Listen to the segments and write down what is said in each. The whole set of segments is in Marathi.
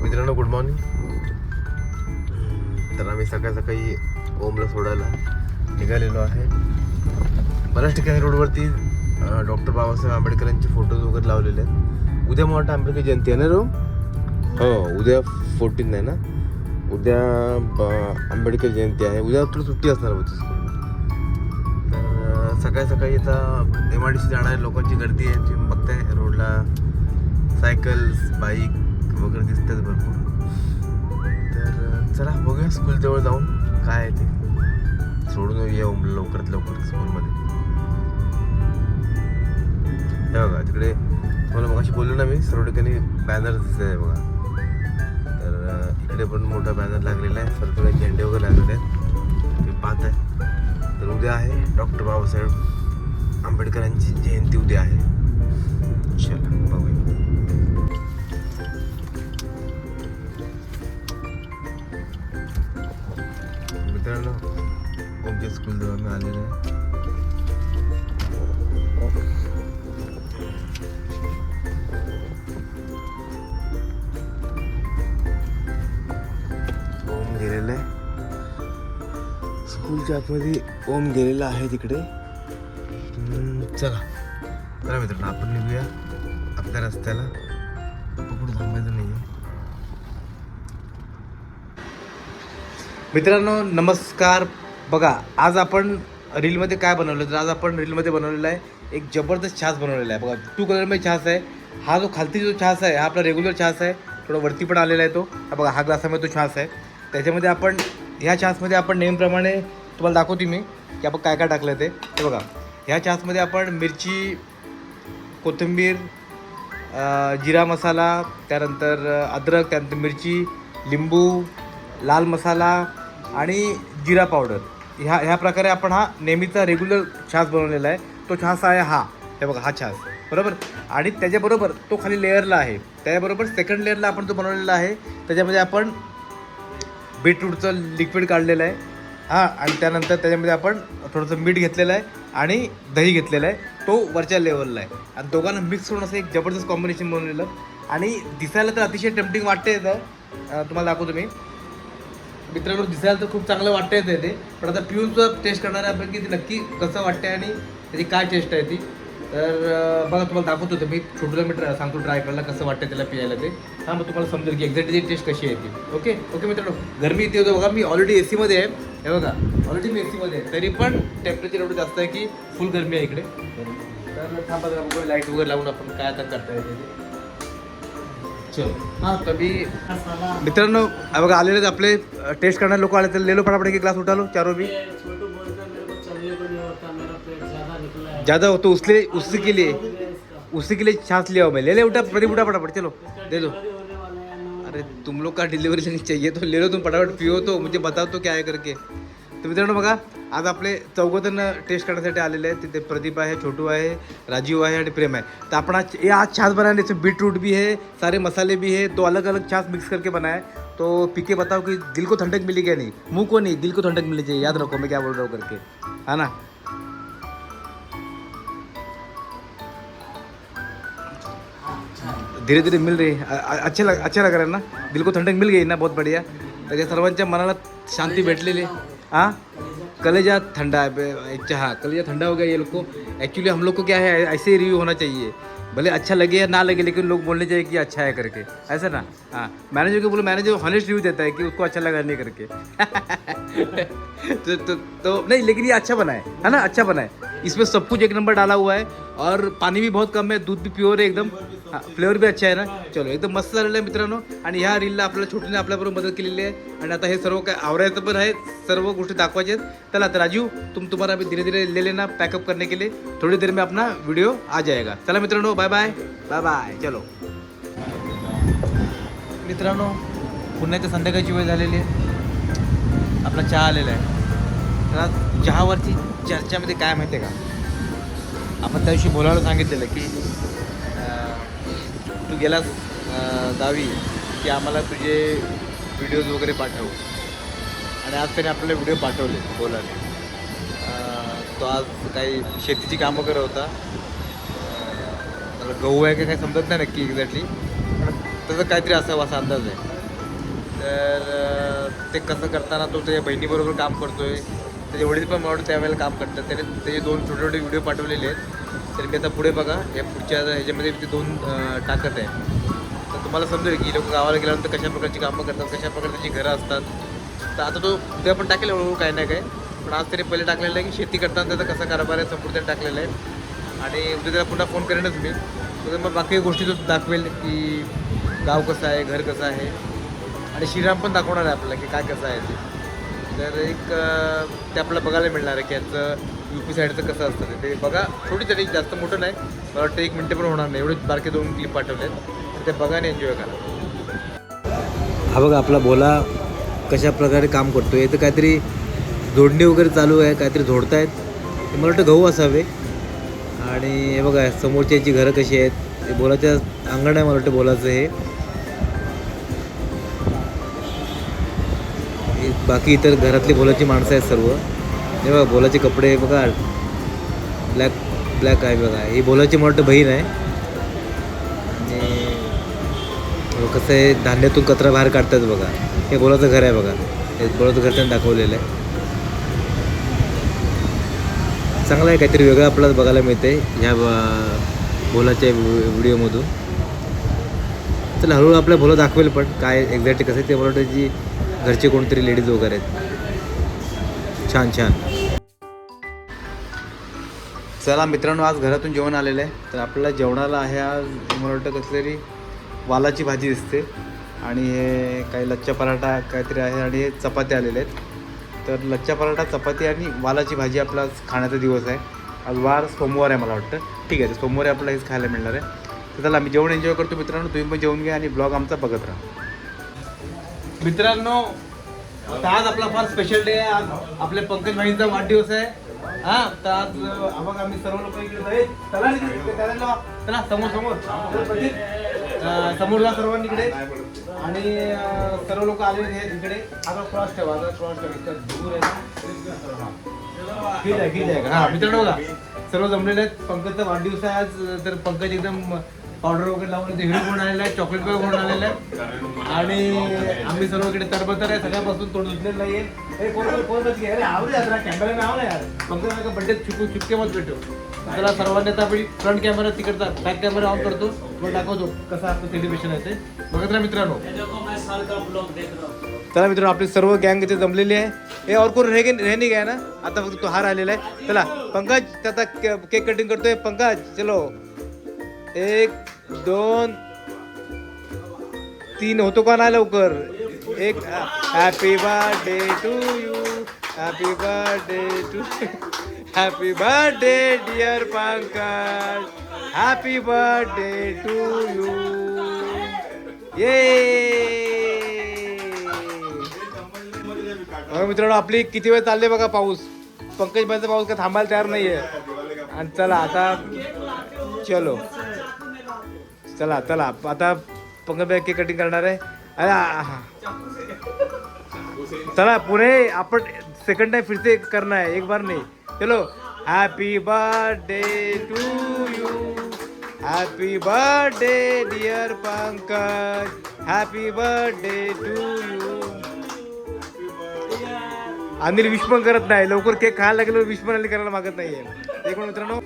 मित्रांनो गुड मॉर्निंग. तर आम्ही सकाळी ओमला सोडायला निघालेलो आहे. बऱ्याच ठिकाणी रोडवरती डॉक्टर बाबासाहेब आंबेडकरांचे फोटोज वगैरे लावलेले आहेत. उद्या मोठा आंबेडकर जयंती आहे ना रो? हो, उद्या 14 आहे ना. उद्या आंबेडकर जयंती आहे. उद्या तुला सुट्टी असणार होती स्कूलला. तर सकाळी इथं MIDC जाणाऱ्या लोकांची गर्दी आहे. तुम्ही बघताय रोडला सायकल्स, बाईक वगैरे दिसतात भरपूर. तर चला बघूया स्कूलजवळ जाऊन काय आहे ते. सोडून येऊया ओमला लवकरात लवकर स्कूलमध्ये. हे बघा तिकडे तुम्हाला मगाशी बोललो ना मी, सर्व ठिकाणी बॅनर दिसत आहे बघा. तर इकडे पण मोठा बॅनर लागलेला आहे. सर्व ठिकाणी झेंडे वगैरे लागलेले आहेत, तुम्ही पाहत आहे. तर उद्या आहे डॉक्टर बाबासाहेब आंबेडकरांची जयंती उद्या आहे. चला बघूया. मित्रांनो ओमच्या स्कूल जवळ मी आलेलो आहे. ओम गेलेला आहे स्कूलच्या आतमध्ये. ओम गेलेला आहे तिकडे. चला मित्रांनो आपण निघूया आपल्या रस्त्याला. कुठं थांबायचं नाही आहे. मित्रांनो नमस्कार. बघा आज आपण रीलमध्ये काय बनवलं, तर आज आपण रीलमध्ये बनवलेला आहे एक जबरदस्त छास बनवलेला आहे. बघा 2 कलरमध्ये छास आहे. हा जो खालती जो छास आहे हा आपला रेग्युलर छास आहे. थोडा वरती पण आलेला आहे तो. हा बघा हा ग्लासामध्ये तो छास आहे. त्याच्यामध्ये आपण ह्या छासमध्ये आपण नेहमीप्रमाणे तुम्हाला दाखवते मी की आपण काय काय टाकलं ते. हे बघा ह्या छासमध्ये आपण मिरची, कोथिंबीर, जिरा मसाला, त्यानंतर अद्रक, त्यानंतर मिरची, लिंबू, लाल मसाला आणि जिरा पावडर ह्या प्रकारे आपण हा नेहमीचा रेग्युलर छास बनवलेला आहे. तो छास आहे हा. हे बघा हा छास बरोबर. आणि त्याच्याबरोबर तो खाली लेअरला आहे. त्याच्याबरोबर सेकंड लेअरला आपण तो बनवलेला आहे. त्याच्यामध्ये आपण बीटरूटचं लिक्विड काढलेलं आहे हां. आणि त्यानंतर त्याच्यामध्ये आपण थोडंसं मीठ घेतलेलं आहे आणि दही घेतलेलं आहे. तो वरच्या लेवलला आहे. आणि दोघांना मिक्स करून असं एक जबरदस्त कॉम्बिनेशन बनवलेलं. आणि दिसायला तर अतिशय टेम्पटिंग वाटते. तर तुम्हाला दाखवतो मी. मित्रांनो दिसायला तर खूप चांगलं वाटतं येतं ते. पण आता पिऊचं टेस्ट करणाऱ्यापैकी ते नक्की कसं वाटतं आणि त्याची काय टेस्ट आहे ती. तर बघा तुम्हाला दाखवतो होतं मी. छोटूला मी सांगतो ट्राय करायला कसं वाटतं त्याला पियायला ते. हां मग तुम्हाला समजेल की एक्झॅक्टली टेस्ट कशी आहे ती. ओके मित्रांनो गरमी येते होतं बघा. मी ऑलरेडी AC मध्ये आहे. हे बघा ऑलरेडी मी AC मध्ये आहे. तरी पण टेम्परेचर एवढं जास्त आहे की फुल गरमी आहे इकडे. तर थांबा जरा लाईट वगैरे लावून आपण काय आता करता येते. हाँ तभी मित्रांनो बघा आलेले आपले टेस्ट करणारे लोक आले. तर ले लो फटाफट एक ग्लास उठा लो चारों भी. ज़्यादा हो तो उसी के लिए छाछ लिया हो मैं. ले ले उठा प्रदीप उठा फटाफट चलो दे दो. अरे तुम लोग का डिलीवरी चाहिए तो ले लो तुम फटाफट पिओ तो मुझे बताओ तो क्या आहे करके. तर मित्रांनो बघा आज आपले 4 जण टेस्ट करण्यासाठी आलेले आहेत. तिथे प्रदीप आहे, छोटू आहे, राजीव आहे आणि प्रेम आहे. तो आपण आज छाछ बनाने से बीटरूट भी है, सारे मसाले भी है, 2 अलग अलग छाछ मिक्स करके बनाए. तो पी के बताओ कि दिल को ठंडक मिली क्या नहीं. मुंह को नहीं, दिल को ठंडक मिलनी चाहिए. याद रखो मैं क्या बोल रहा हूँ करके, है ना. धीरे धीरे मिल रही अच्छा लग रहा है ना. दिल को ठंडक मिल गई ना. बहुत बढ़िया. त्याच्या सर्वांच्या मनाला शांती भेटलेली. हाँ कलेजा ठंडा है. अच्छा हाँ कलेजा ठंडा हो गया ये लोग को. एक्चुअली हम लोग को क्या है ऐसे ही रिव्यू होना चाहिए. भले अच्छा लगे या ना लगे लेकिन लोग बोलने चाहिए कि अच्छा है करके. ऐसा ना. हाँ मैनेजर को बोलो. मैनेजर हॉनेस्ट रिव्यू देता है कि उसको अच्छा लगा नहीं करके. तो नहीं लेकिन ये अच्छा बना है ना. अच्छा बना है. इसमें सब कुछ एक नंबर डाला हुआ है. और पानी भी बहुत कम है. दूध भी प्योर है एकदम. हां फ्लेवर भी अच्छा आहे ना. चलो एकदम मस्त झालेलं आहे मित्रांनो. आणि ह्या रीलला आपल्याला छोटूने आपल्याबरोबर मदत केलेली आहे. आणि आता हे सर्व काय आवरायचं पण आहे. सर्व गोष्टी दाखवायच्या आहेत. चला तर राजू तुम्हारा अभी धीरे धीरे ले लेना पैकअप करने के लिए. थोड़ी देर में अपना वीडियो आ जाएगा. चला मित्रांनो बाय बाय बाय बाय. चलो मित्रांनो पुन्हा एकदा संध्याकाळची वेळ झालेली आहे. आपला चहा आलेला आहे. तर चहावरची चर्चामध्ये काय माहिती आहे का. आपण त्या दिवशी बोलायला सांगितलेलं की तू गेलास गावी की आम्हाला तुझे व्हिडिओज वगैरे पाठव. आणि आज त्याने आपल्याला व्हिडिओ पाठवले बोलाने. तो आज काही शेतीची कामं करत होता. मला गहू आहे का काही समजत नाही नक्की एक्झॅक्टली. पण त्याचं काहीतरी असावं असा अंदाज आहे. तर ते कसं करताना तो त्याच्या बहिणीबरोबर काम करतोय. त्याचे वडील पण मला वाटतं त्यावेळेला काम करतात. त्याने त्याचे 2 छोटे छोटे व्हिडिओ पाठवलेले आहेत. तर मी आता पुढे बघा या पुढच्या ह्याच्यामध्ये ते 2 टाकत आहे. तर तुम्हाला समजेल की लोक गावाला गेल्यानंतर कशा प्रकारची कामं करतात, कशा प्रकारे त्यांची घरं असतात. तर आता तो उद्या पण टाकेल हळूहळू काय ना काय. पण आज त्याने पहिले टाकलेलं आहे की शेती करताना त्याचा कसा कारभार आहे संपूर्ण त्याने टाकलेला आहे. आणि उद्या त्याला पुन्हा फोन करेनच मी. तर मग बाकी गोष्टी तो दाखवेल की गाव कसं आहे, घर कसं आहे. आणि श्रीराम पण दाखवणार आहे आपल्याला की काय कसं आहे ते. तर एक ते आपल्याला बघायला मिळणार आहे की यांचं UP साईडचं कसं असतं ते बघा. थोडी तरी जास्त मोठं नाही, मला वाटतं 1 मिनिट पण होणार नाही. एवढे बारके 2 क्लिप पाठवलेत. तर ते बघा आणि एन्जॉय करा. हा बघा आपला भोला कशा प्रकारे काम करतो. इथं काहीतरी जोडणी वगैरे चालू आहे, काहीतरी जोडतायत. मला वाटतं गहू असावे. आणि हे बघा समोरच्याची घरं कशी आहेत. हे भोलाच्या अंगण आहे मला वाटतं भोलाचं हे. बाकी इतर घरातली भोलाची माणसं आहेत सर्व. हे बघा भोलाचे कपडे बघा ब्लॅक आहे बघा. ही भोलाची मला वाटतं बहीण आहे. आणि कसं आहे धान्यातून कचरा बाहेर काढतात बघा. हे भोलाचं घर आहे बघा. हे भोलाचं घर त्यांनी दाखवलेलं आहे. चांगलं आहे, काहीतरी वेगळं आपल्याला बघायला मिळते ह्या भोलाच्या व्हिडिओमधून. चला हळूहळू आपल्या भोला दाखवेल पण काय एक्झॅक्टली कसं आहे ते. मला वाटतं जी घरचे कोणतरी लेडीज वगैरे आहेत. छान छान. चला मित्रांनो, आज घरातून जेवण आलेलं आहे. तर आपल्याला जेवणाला आहे आज मला वाटतं कसं तरी वालाची भाजी दिसते. आणि हे काही लच्छा पराठा काहीतरी आहे. आणि हे चपात्या आलेले आहेत. तर लच्छा पराठा, चपाती आणि वालाची भाजी आपला खाण्याचा दिवस आहे. आज वार सोमवार आहे मला वाटतं. ठीक आहे, तर सोमवारी आपल्याला हेच खायला मिळणार आहे. तर चला आम्ही जेवण एन्जॉय करतो मित्रांनो. तुम्ही पण जेवून घ्या आणि ब्लॉग आमचा बघत राहा. मित्रांनो, तर आज आपला फार स्पेशल डे आहे. आज आपल्या पंकज भाईंचा वाढदिवस आहे. हां, तर आज बघा आम्ही सर्व लोक इकडे चला समोर समोर जा सर्वांनी इकडे. आणि सर्व लोक आलेले आहेत इकडे. आता क्रॉस ठेवा, इतका दूर आहे ना. ठीक आहे. हां मित्रांनो बघा सर्व जमलेले आहेत. पंकजचा वाढदिवस आहे आज. तर पंकज एकदम पावडर वगैरे लावून हिरो म्हणून आलेला आहे, चॉकलेट बॉय म्हणून आलेला आहे. आणि आम्ही सर्व इकडे तरबतर आहे. सगळ्यापासून तोंड धुतलेलं नाही आहे. अरे आवडे जरा कॅमेरा नाव ना यार. पंकज बड्डे चुपके मत भेटो. त्याला सर्वांनी आता आपण फ्रंट कॅमेरा तिकडचा बॅक कॅमेरा ऑन करतो. तुम्हाला दाखवतो कसं आपलं सेलिब्रेशन आहे ते बघत राहा मित्रांनो. चला मित्रांनो, आपली सर्व गँग इथे जमलेली आहे. हे और कोण नाही गया ना. आता फक्त तो हार आलेला आहे. चला पंकज आता केक कटिंग करतोय. पंकज चलो 1 2 3 होतो का नाही लवकर. एक happy birthday to you, happy birthday to, happy birthday dear Pankaj, happy birthday to you. ये मित्रांनो, आपली किती वेळ चालले बघा पाऊस. पंकज भाईचा पाऊस काय थांबायला तयार नाहीये. आणि चला आता चला आता पंकज भाई केक कटिंग करणार आहे. चला पुणे आपण सेकंड टाइम फिर से करना है, एक बार नहीं. चलो happy birthday to you, happy birthday dear Pankaj, happy birthday to you. Anil wish पण करत नाही लवकर. केक खायला लागलो विश पण करायला मागत नाहीये. एक मित्रांनो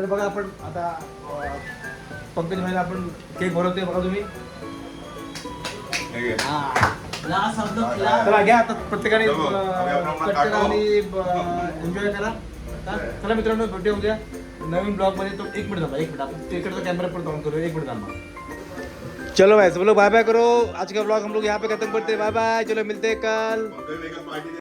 बघा आपण आता पंकज भाईला आपण केक भरवतोय बघा तुम्ही. चला घ्या आता प्रत्येकाने एन्जॉय करा. चला मित्रांनो, भेटूया उद्या नवीन ब्लॉग मध्ये. तो 1 मिनिट थांबा, 1 मिनिट आपण तिकडचा कॅमेरा पण ऑन करूया. 1 मिनिट थांबा. चलो भाई सब लोग बाय बाय करो. आज का ब्लॉग हम लोग यहाँ पे खत्म करते हैं. Bye bye. चलो मिलते हैं कल.